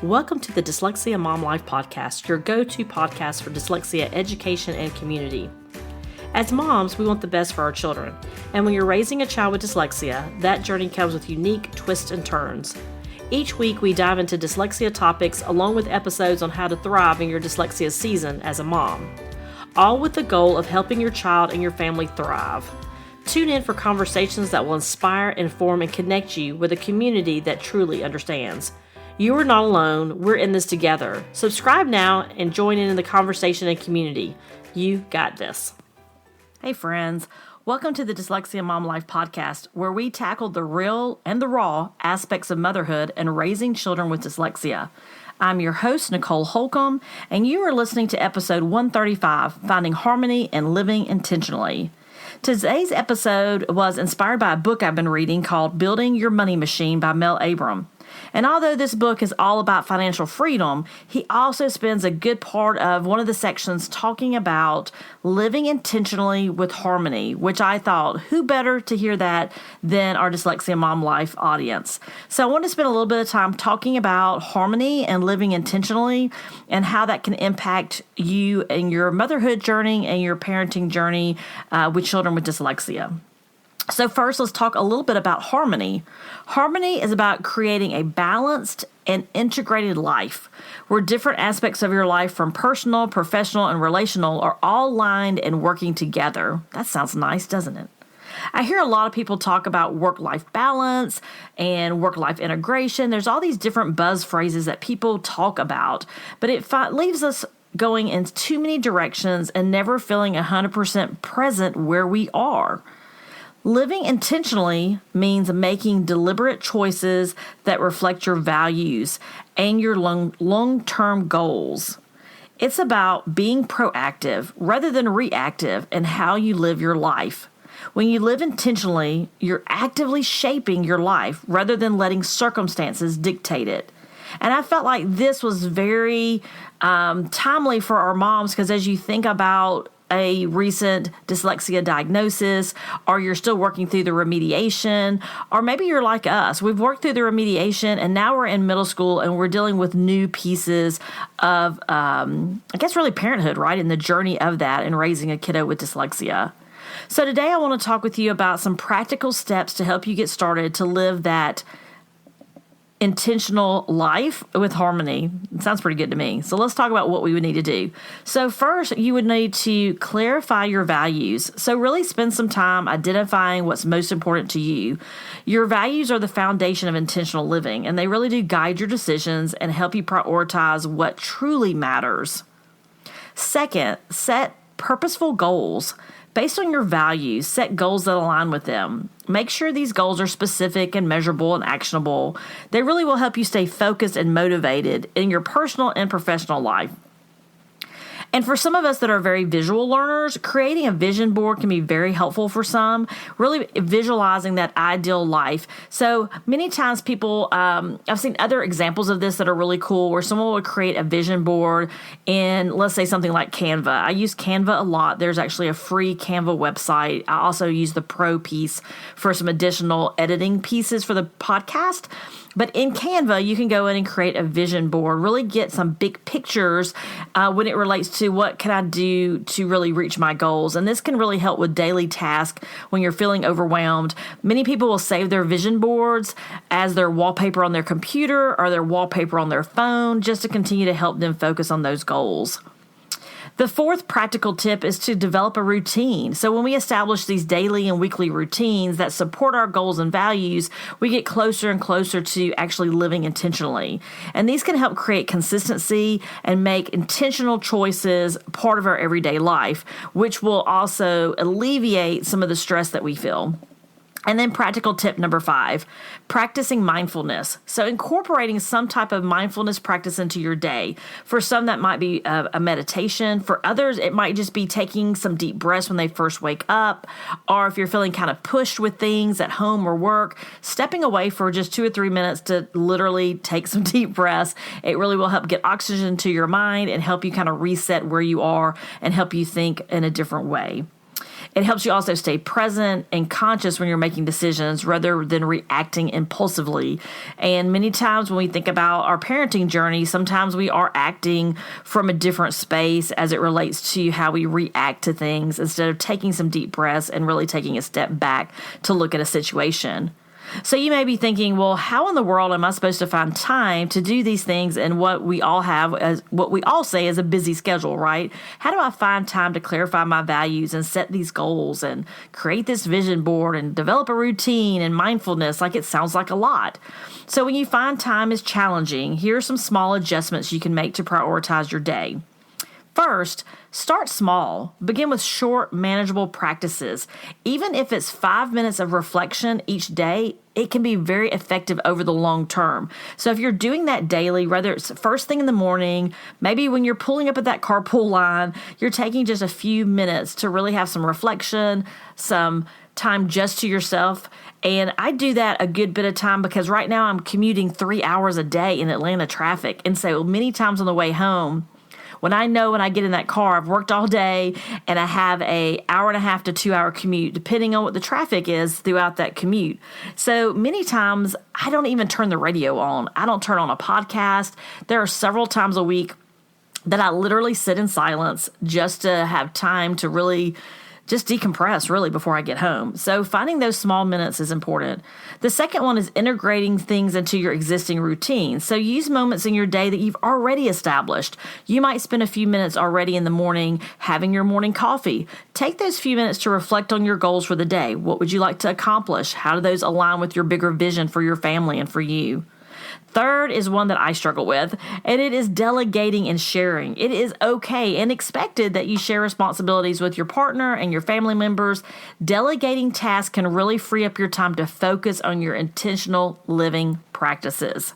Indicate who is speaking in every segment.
Speaker 1: Welcome to the Dyslexia Mom Life Podcast, your go-to podcast for dyslexia education and community. As moms, we want the best for our children, and when you're raising a child with dyslexia, that journey comes with unique twists and turns. Each week, we dive into dyslexia topics along with episodes on how to thrive in your dyslexia season as a mom, all with the goal of helping your child and your family thrive. Tune in for conversations that will inspire, inform, and connect you with a community that truly understands. You are not alone. We're in this together. Subscribe now and join in the conversation and community. You got this. Hey friends, welcome to the Dyslexia Mom Life Podcast, where we tackle the real and the raw aspects of motherhood and raising children with dyslexia. I'm your host, Nicole Holcomb, and you are listening to episode 135, Finding Harmony and Living Intentionally. Today's episode was inspired by a book I've been reading called Building Your Money Machine by Mel Abram. And although this book is all about financial freedom, he also spends a good part of one of the sections talking about living intentionally with harmony, which I thought, who better to hear that than our Dyslexia Mom Life audience? So I want to spend a little bit of time talking about harmony and living intentionally and how that can impact you in your motherhood journey and your parenting journey with children with dyslexia. So first, let's talk a little bit about harmony. Harmony is about creating a balanced and integrated life where different aspects of your life from personal, professional, and relational are all aligned and working together. That sounds nice, doesn't it? I hear a lot of people talk about work-life balance and work-life integration. There's all these different buzz phrases that people talk about, but it leaves us going in too many directions and never feeling 100% present where we are. Living intentionally means making deliberate choices that reflect your values and your long-term goals. It's about being proactive rather than reactive in how you live your life. When you live intentionally, you're actively shaping your life rather than letting circumstances dictate it. And I felt like this was very timely for our moms because as you think about a recent dyslexia diagnosis, or you're still working through the remediation, or maybe you're like us. We've worked through the remediation and now we're in middle school and we're dealing with new pieces of, really parenthood, right? And the journey of that and raising a kiddo with dyslexia. So today I want to talk with you about some practical steps to help you get started to live that intentional life with harmony. It sounds pretty good to me. So let's talk about what we would need to do. So first, you would need to clarify your values. So really spend some time identifying what's most important to you. Your values are the foundation of intentional living, and they really do guide your decisions and help you prioritize what truly matters. Second, set purposeful goals. Based on your values, set goals that align with them. Make sure these goals are specific and measurable and actionable. They really will help you stay focused and motivated in your personal and professional life. And for some of us that are very visual learners, creating a vision board can be very helpful for some, really visualizing that ideal life. So many times people, I've seen other examples of this that are really cool where someone would create a vision board in, let's say, something like Canva. I use Canva a lot. There's actually a free Canva website. I also use the Pro piece for some additional editing pieces for the podcast. But in Canva, you can go in and create a vision board, really get some big pictures when it relates to what can I do to really reach my goals. And this can really help with daily tasks when you're feeling overwhelmed. Many people will save their vision boards as their wallpaper on their computer or their wallpaper on their phone just to continue to help them focus on those goals. The fourth practical tip is to develop a routine. So when we establish these daily and weekly routines that support our goals and values, we get closer and closer to actually living intentionally. And these can help create consistency and make intentional choices part of our everyday life, which will also alleviate some of the stress that we feel. And then practical tip number 5, practicing mindfulness. So incorporating some type of mindfulness practice into your day. For some, that might be a meditation. For others, it might just be taking some deep breaths when they first wake up. Or if you're feeling kind of pushed with things at home or work, stepping away for just 2 or 3 minutes to literally take some deep breaths. It really will help get oxygen to your mind and help you kind of reset where you are and help you think in a different way. It helps you also stay present and conscious when you're making decisions rather than reacting impulsively. And many times when we think about our parenting journey, sometimes we are acting from a different space as it relates to how we react to things instead of taking some deep breaths and really taking a step back to look at a situation. So you may be thinking, well, how in the world am I supposed to find time to do these things in what we all say is a busy schedule, right? How do I find time to clarify my values and set these goals and create this vision board and develop a routine and mindfulness? Like, it sounds like a lot. So when you find time is challenging, here are some small adjustments you can make to prioritize your day. First, start small. Begin with short, manageable practices. Even if it's 5 minutes of reflection each day, it can be very effective over the long term. So if you're doing that daily, whether it's first thing in the morning, maybe when you're pulling up at that carpool line, you're taking just a few minutes to really have some reflection, some time just to yourself. And I do that a good bit of time because right now I'm commuting 3 hours a day in Atlanta traffic. And so many times on the way home, when I get in that car, I've worked all day and I have an hour and a half to 2 hour commute, depending on what the traffic is throughout that commute. So many times I don't even turn the radio on. I don't turn on a podcast. There are several times a week that I literally sit in silence just to have time to really just decompress really before I get home. So finding those small minutes is important. The second one is integrating things into your existing routine. So use moments in your day that you've already established. You might spend a few minutes already in the morning having your morning coffee. Take those few minutes to reflect on your goals for the day. What would you like to accomplish? How do those align with your bigger vision for your family and for you? Third is one that I struggle with, and it is delegating and sharing. It is okay and expected that you share responsibilities with your partner and your family members. Delegating tasks can really free up your time to focus on your intentional living practices.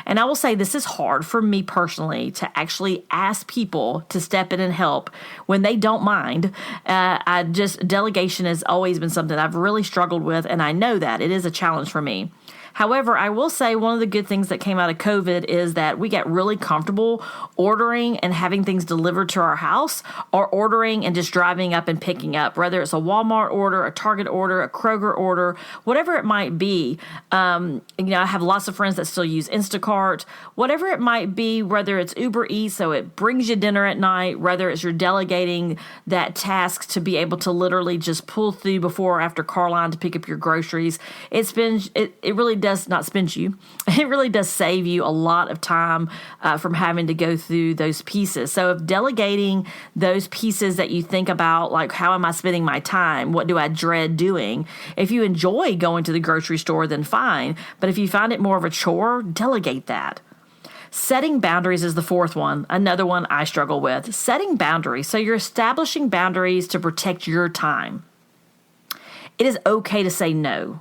Speaker 1: And I will say this is hard for me personally to actually ask people to step in and help when they don't mind. Delegation has always been something I've really struggled with, and I know that it is a challenge for me. However, I will say one of the good things that came out of COVID is that we got really comfortable ordering and having things delivered to our house, or ordering and just driving up and picking up, whether it's a Walmart order, a Target order, a Kroger order, whatever it might be. I have lots of friends that still use Instacart, whatever it might be, whether it's Uber Eats, so it brings you dinner at night, whether it's you're delegating that task to be able to literally just pull through before or after car line to pick up your groceries. It really does not spend you. It really does save you a lot of time from having to go through those pieces. So if delegating those pieces that you think about, like how am I spending my time? What do I dread doing? If you enjoy going to the grocery store, then fine. But if you find it more of a chore, delegate that. Setting boundaries is the fourth one, another one I struggle with. Setting boundaries. So you're establishing boundaries to protect your time. It is okay to say no.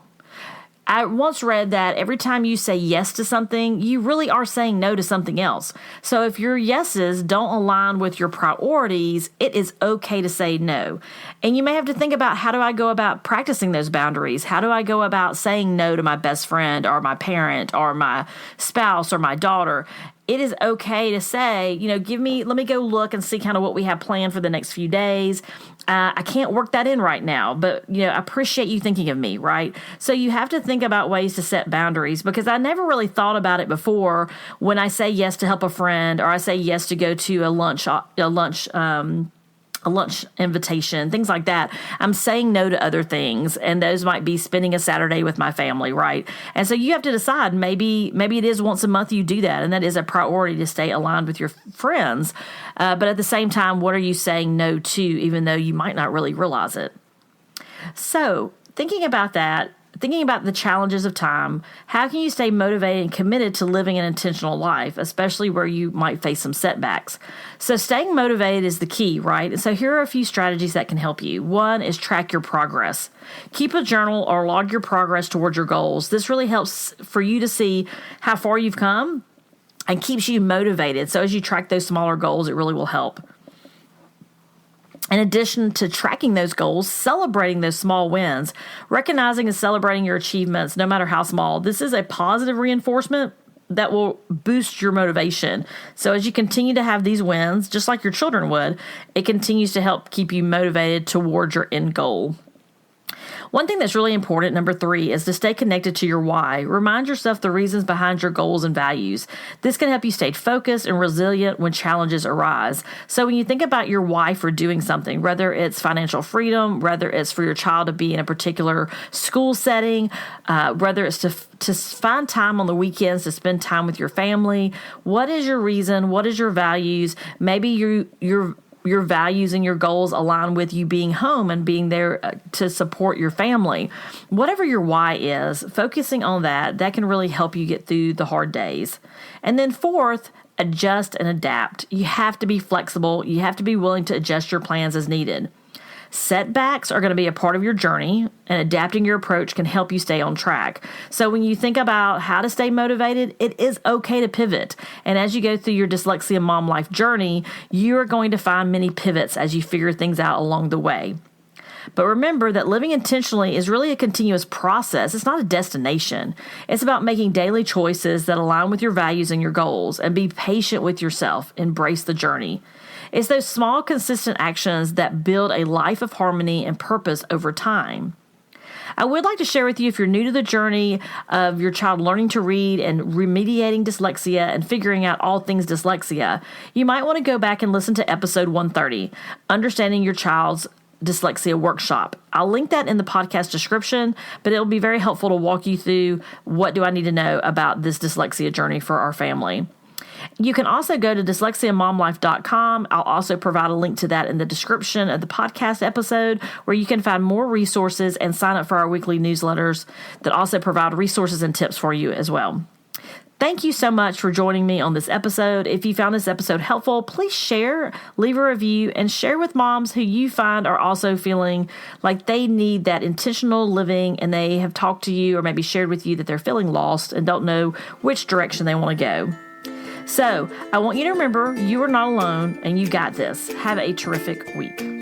Speaker 1: I once read that every time you say yes to something, you really are saying no to something else. So if your yeses don't align with your priorities, it is okay to say no. And you may have to think about, how do I go about practicing those boundaries? How do I go about saying no to my best friend or my parent or my spouse or my daughter? It is okay to say, let me go look and see kind of what we have planned for the next few days. I can't work that in right now, but, I appreciate you thinking of me, right? So you have to think about ways to set boundaries, because I never really thought about it before when I say yes to help a friend, or I say yes to go to a lunch invitation, things like that. I'm saying no to other things, and those might be spending a Saturday with my family, right? And so you have to decide, maybe it is once a month you do that, and that is a priority to stay aligned with your friends. But at the same time, what are you saying no to, even though you might not really realize it? So thinking about that, thinking about the challenges of time, how can you stay motivated and committed to living an intentional life, especially where you might face some setbacks? So staying motivated is the key, right? And so here are a few strategies that can help you. One is track your progress. Keep a journal or log your progress towards your goals. This really helps for you to see how far you've come and keeps you motivated. So as you track those smaller goals, it really will help. In addition to tracking those goals, celebrating those small wins, recognizing and celebrating your achievements, no matter how small. This is a positive reinforcement that will boost your motivation. So as you continue to have these wins, just like your children would, it continues to help keep you motivated towards your end goal. One thing that's really important, number 3, is to stay connected to your why. Remind yourself the reasons behind your goals and values. This can help you stay focused and resilient when challenges arise. So when you think about your why for doing something, whether it's financial freedom, whether it's for your child to be in a particular school setting, whether it's to find time on the weekends to spend time with your family, what is your reason? What is your values? Maybe your values and your goals align with you being home and being there to support your family. Whatever your why is, focusing on that can really help you get through the hard days. And then 4th, adjust and adapt. You have to be flexible. You have to be willing to adjust your plans as needed. Setbacks are going to be a part of your journey, and adapting your approach can help you stay on track. So when you think about how to stay motivated, it is okay to pivot. And as you go through your Dyslexia Mom Life journey, you are going to find many pivots as you figure things out along the way. But remember that living intentionally is really a continuous process. It's not a destination. It's about making daily choices that align with your values and your goals, and be patient with yourself. Embrace the journey. It's those small, consistent actions that build a life of harmony and purpose over time. I would like to share with you, if you're new to the journey of your child learning to read and remediating dyslexia and figuring out all things dyslexia, you might want to go back and listen to episode 130, Understanding Your Child's Dyslexia Workshop. I'll link that in the podcast description, but it'll be very helpful to walk you through what do I need to know about this dyslexia journey for our family. You can also go to dyslexiamomlife.com. I'll also provide a link to that in the description of the podcast episode, where you can find more resources and sign up for our weekly newsletters that also provide resources and tips for you as well. Thank you so much for joining me on this episode. If you found this episode helpful, please share, leave a review, and share with moms who you find are also feeling like they need that intentional living, and they have talked to you or maybe shared with you that they're feeling lost and don't know which direction they want to go. So I want you to remember you are not alone, and you got this. Have a terrific week.